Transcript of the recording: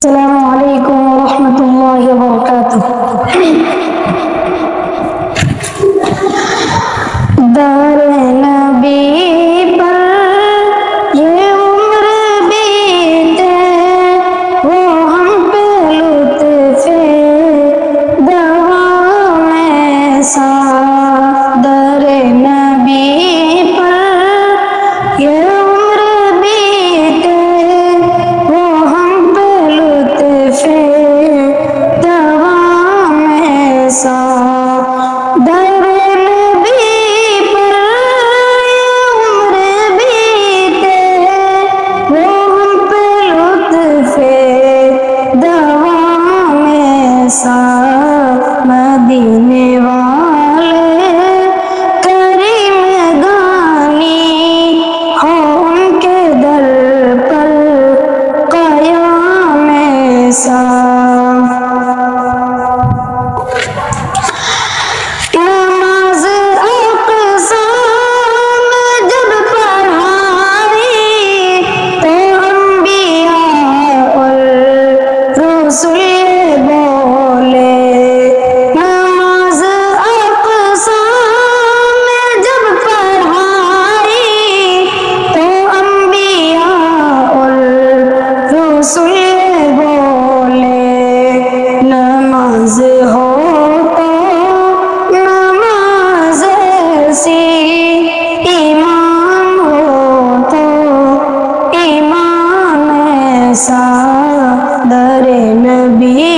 السلام علیکم ورحمۃ اللہ وبرکاتہ۔ در نبی پر یہ عمر بیتے وہ ہم پہ لطف دوام ایسا۔ در نبی پر یہ عمر بیتے وہ ہم پہ لطف دوام ایسا۔ در نبی پر یہ عمر بیتے وہ ہم پہ لطف دوام ایسا۔ مدینے والے کریم گانی ہو ان کے در پر قیام ایسا۔ نماز اقصی میں جب پڑھائی تو انبیاء الرسل بولے۔ نماز اقصی میں جب پڑھائی تو انبیاء الرسل بولے۔ نماز ہو تو نماز ایسی، ایمان ہو تو ایمان ایسا۔ در نبی